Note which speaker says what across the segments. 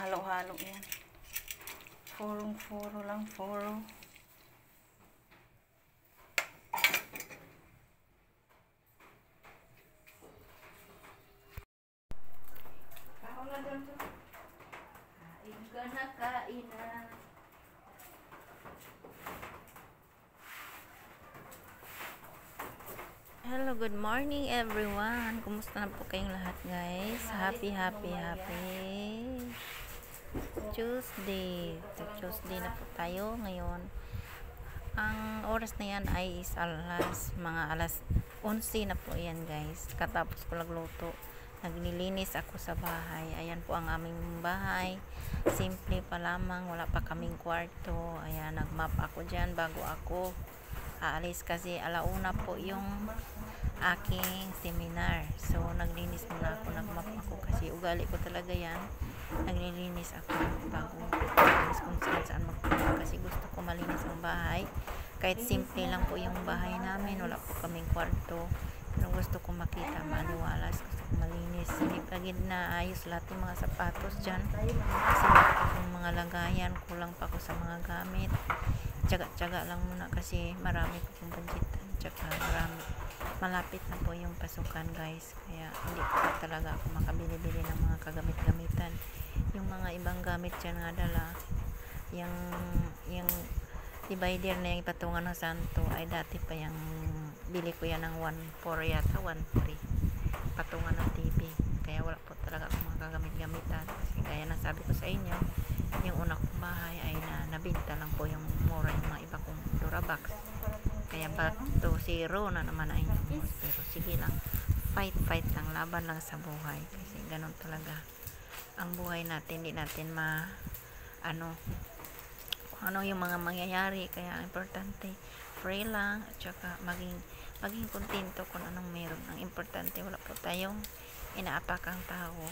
Speaker 1: halo-halo yan. Furong-furo lang, furo. Kaon na doon. Kain ka na, kain na. Hello, good morning everyone. Kumusta na po kayong lahat, guys? Happy Tuesday. Tuesday na po tayo ngayon. Ang oras na yan ay is mga alas 11 na po yan, guys. Katapos ko nagluto. Naglilinis ako sa bahay. Ayan po ang aming bahay. Simple pa lamang. Wala pa kaming kwarto. Ayan, nagmap ako dyan bago ako aalis kasi alauna po yung aking seminar. So naglinis muna ako, nagmap ako kasi ugali ko talaga yan. Naglilinis ako bago alis kung saan magpunta kasi gusto ko malinis ang bahay. Kahit simple lang po yung bahay namin, wala po kaming kwarto. Pero gusto ko makita maliwalas, gusto ko malinis. Hindi pagid na ayos lahat yung mga sapatos dyan. Kasi yung mga lagayan, kulang pa ako sa mga gamit. Tsaga-tsaga lang muna kasi marami po yung budgetan. Tsaka malapit na po yung pasukan, guys. Kaya hindi po talaga ako makabili-bili ng mga kagamit-gamitan. Yung mga ibang gamit dyan nga dala, yung divider na yung patungan ng santo ay dati pa yung bili ko yan ng 1.4 yata, 1.3 patungan ng TV. Kaya wala po talaga akong mga kagamit-gamitan. Kasi kaya nasabi ko sa inyo, yung una kong bahay ay nabinta lang po yung mura yung mga iba kong Durabox. Kaya back to zero na naman ay yung pero sige lang, fight lang, laban lang sa buhay kasi ganun talaga ang buhay natin. Hindi natin ano yung mga mangyayari, kaya importante pray lang at saka maging kontento kung anong meron. Ang importante wala po tayong inaapakang tao.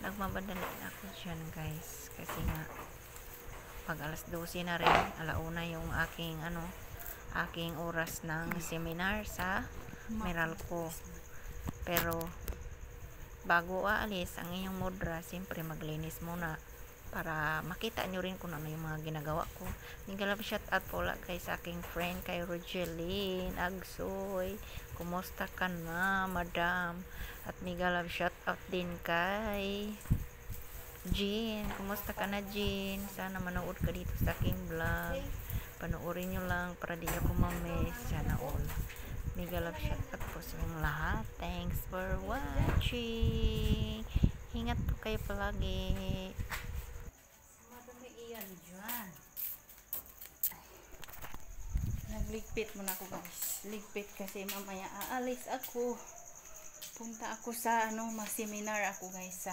Speaker 1: Nagmamadali ako dyan, guys, kasi nga pag alas 12 na rin, alauna yung aking oras ng seminar sa Meralco. Pero bago aalis ang inyong mudra, siyempre maglinis muna para makita nyo rin kung ano yung mga ginagawa ko. Nigalab shout out po lang kay sa aking friend kay Rogeline Agsoy. Kumusta ka na, madam? At nigalab shout out din kay Jean. Kumusta ka na, Jean? Sana manood ka dito sa aking vlog. Panoorin nyo lang para di nyo kumamiss. Sana all. Nigalab shout out po sa inyong lahat. Thanks for watching. Ingat po kayo palagi. Madami iyan dyan. Nagligpit muna ako, guys. Ligpit kasi mamaya aalis ako. Punta ako sa seminar ako, guys, sa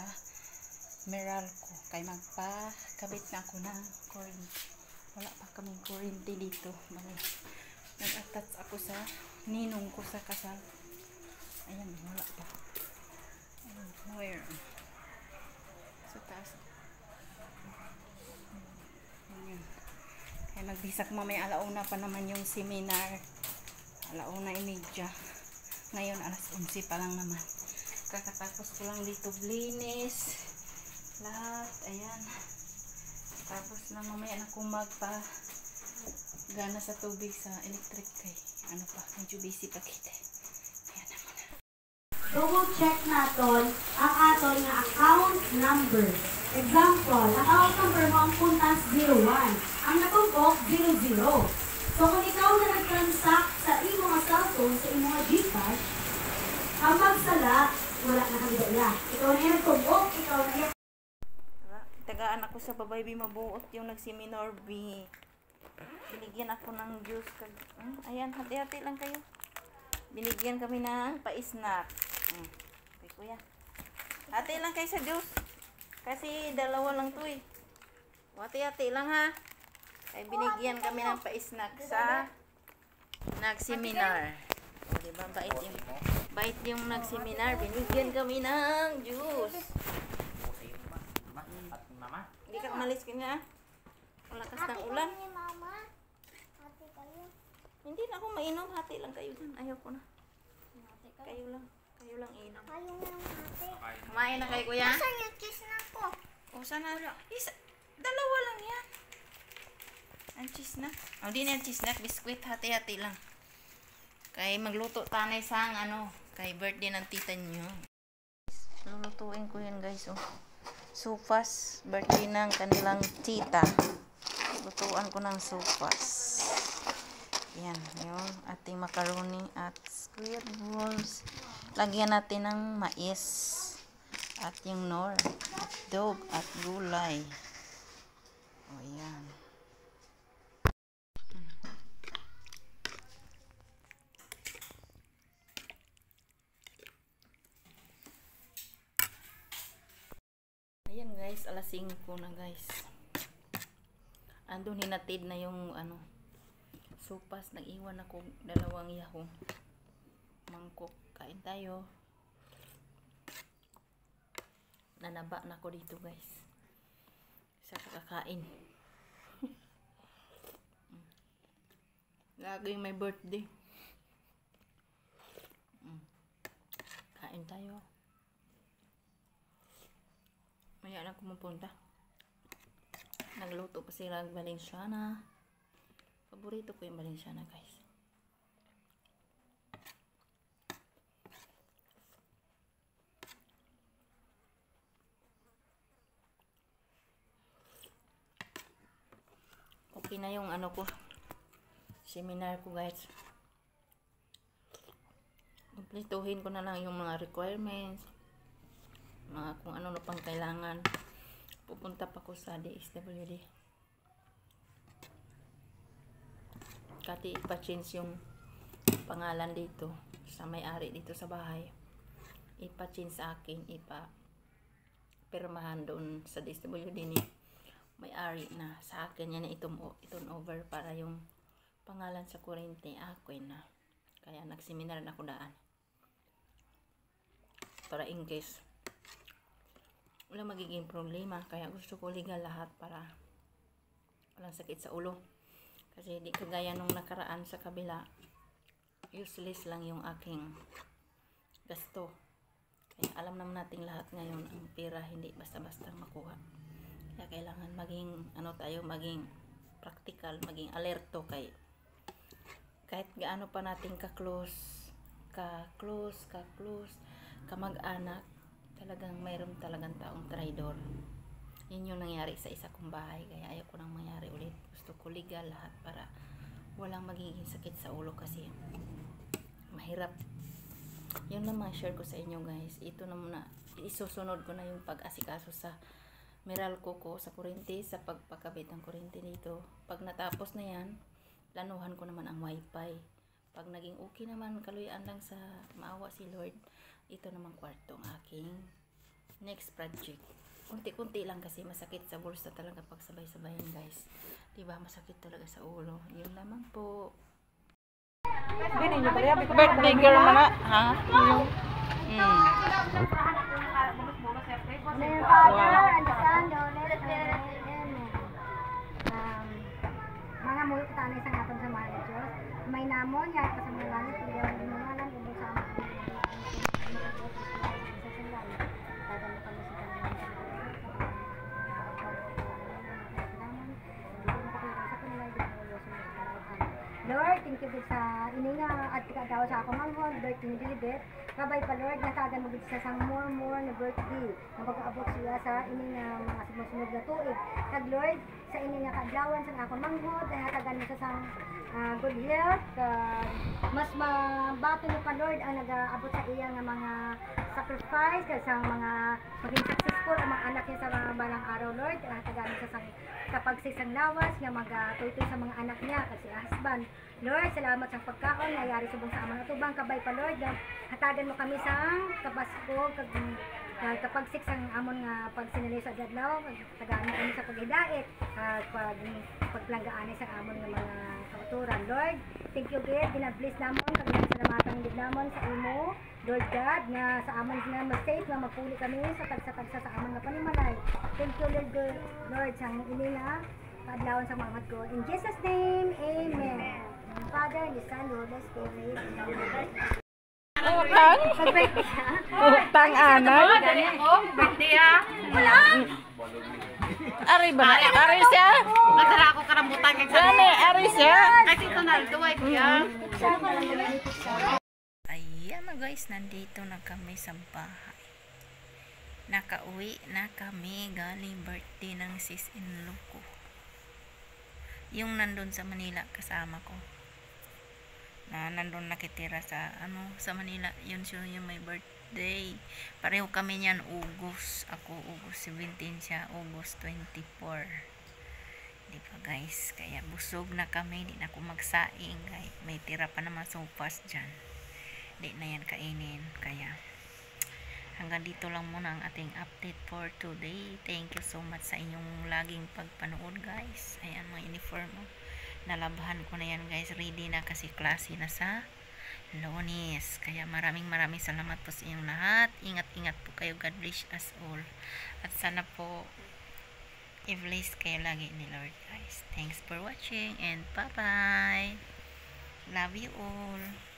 Speaker 1: Meralco. Kaya magpakabit na ako ng kuryente. Wala pa kaming kuryente dito. Nag-attach ako sa ninong ko sa kasal. Ayan, wala pa. Ayan, wire. Sa taas. Ayan. Kaya magbisak mamaya alauna pa naman yung seminar. Alauna imedya. Ngayon alas 11 pa lang naman. Kakatapos ko lang dito blinis. Lahat, ayan. Tapos na mamaya na kung magpa-gana sa tubig sa electric kay medyo busy pa kita. Ayan naman na.
Speaker 2: Double check natin ang aton nga account number. Example, ang account number mo ang puntans 01. Ang natugok 00. So kung ikaw na nag-transact sa imo nga cellphone, sa imo nga Gcash, ang magsala, wala na kang dala. Ikaw na yung tugok, ikaw na yung
Speaker 1: Tagaan ako sa babay mabuot yung nagseminar B. Binigyan ako ng juice. Ayan, hati-hati lang kayo. Binigyan kami ng pa-snack. Okay, kuya. Hati lang kayo sa juice. Kasi dalawa lang to eh. Hati-hati lang ha. Ay binigyan kami ng pa-snack sa nagseminar. O, diba? Bait yung nagseminar. Binigyan kami ng juice. Hindi ka umalis ka nga. Malakas ng ulan. Hindi na ako mainom. Hati lang kayo dyan. Ayaw ko na. Kayo lang inom.
Speaker 3: Ayaw na ng ate.
Speaker 1: Kumain na kayo, kuya?
Speaker 3: Nasaan yung cheese na ko?
Speaker 1: O, sana. Dalawa lang yan. Ang cheese na. O, di na yung cheese na. Biskwit, hati-hati lang. Kay magluto tanay sang kay birthday ng tita nyo. Lulutuin ko yan guys. Oh. Sopas. Birthday ng kanilang tita. Lutuan ko ng sopas. Yan. Yung ating macaroni at squid balls. Lagyan natin ng mais. At yung nor. At dog. At gulay. O yan. Ayan guys, alas 5 na guys. Andun hinatid na yung sopas. Nag-iwan ako 2 yahong mangkok. Kain tayo. Nanaba na ako dito guys. Sa kakakain. Lagi may birthday. Kain tayo. Maya na kumupunta. Nagluto pa sila ng Valenciana. Paborito ko yung Valenciana guys. Okay na yung ko. Seminar ko guys. Kumplituhin ko na lang yung mga requirements. Mga kung ano pang kailangan. Pupunta pa ko sa DSWD. Kati ipa-change yung pangalan dito sa may-ari dito sa bahay. Ipa-change sa akin, pirmahan doon sa DSWD ni may-ari na sa akin yan itong over para yung pangalan sa kurente akin na. Kaya nagseminar na ako daan. Para in case wala magiging problema, kaya gusto ko legal lahat para walang sakit sa ulo. Kasi di kagaya nung nakaraan sa kabila, useless lang yung aking gasto. Kaya alam naman natin lahat ngayon, ang pera hindi basta-basta makuha. Kaya kailangan maging maging practical, maging alerto kay kahit gaano pa natin ka-close, kamag-anak, talagang mayroon talagang taong traidor. Yun yung nangyari sa isa kong bahay. Kaya ayaw ko nang mangyari ulit. Gusto ko legal lahat para walang magiging sakit sa ulo kasi mahirap. Yun lang share ko sa inyo guys. Ito na muna. Isusunod ko na yung pag-asikaso sa Meralco ko sa kurente, sa pagpakabit ng kurente dito. Pag natapos na yan, planuhan ko naman ang wifi. Pag naging okay naman, kaluyaan lang sa maawa si Lord, ito namang kwarto ang aking next project. Kunti-kunti lang kasi masakit sa bulsa talaga pag sabay-sabayan guys. Diba masakit talaga sa ulo. Yun lamang po. Birthday girl mga. Ha?
Speaker 2: Mga muyo tanay sa aton sa mga Diyos. May namon ya sa mga langit pilihan din mga lang ubos sa Lord, thank you sa ininga at daw sa ako manghon, birthday ni Dilibet. Kabay pa Lord, natagan mo sa sang more na birthday. Na pag-aabot siya sa ininga mga sumusunod na tuig. Kag Lord, sa ininga kadlawan sa ako manghon, natagan mo sa sang good health. Mas mabato niyo pa Lord ang nag-aabot sa iya nga mga sacrifice sa mga maging successful ang mga anak niya sa mga balang araw Lord. Natagan mo sa sang kapagsisang lawas nga magatutoy sa mga anak niya kasi husband. Lord, salamat sa pagkaon nayari subong sa amang atubang kabay pa Lord. Hatagan mo kami sa kapasko kapagsik sang amon nga pagsinali sa adlaw, tagaan mo kami sa paghidait, pagplanggaan sa amon nga mga kauturan. Lord, thank you God, ginabless namon kag salamatan gid namon sa imo. Lord God, nga sa amon nga mag-safe nga magpuli kami sa tagsa-tagsa sa amon nga panimalay. Thank you Lord sa ini nga kaadlawon sa mga ko. In Jesus name, amen. Father, and the Son, and the Holy Spirit.
Speaker 1: Utang anak.
Speaker 3: Birthday ah.
Speaker 2: Wala!
Speaker 1: Ari ba na? Ari siya?
Speaker 3: Nadala ako karambutan kay
Speaker 1: Gani, ari siya?
Speaker 3: Kasi ito na, duway kuya.
Speaker 1: Ayan na guys, nandito na kami sa bahay. Nakauwi na kami galing birthday ng sis-in-law ko. Yung nandun sa Manila kasama ko. Na nandun nakitira sa sa Manila. Yun siya yung may birthday. Pareho kami niyan August. Ako August 17 siya, August 24. Di ba guys? Kaya busog na kami, di na ako magsaing. May tira pa naman sopas dyan. Di na yan kainin. Kaya hanggang dito lang muna ang ating update for today. Thank you so much sa inyong laging pagpanood guys. Ayan mga uniform. Nalabahan ko na yan guys. Ready na kasi klase na sa Lunes. Kaya maraming salamat po sa inyong lahat. Ingat-ingat po kayo. God bless us all. At sana po i-bless kayo lagi ni Lord guys. Thanks for watching and bye-bye. Love you all.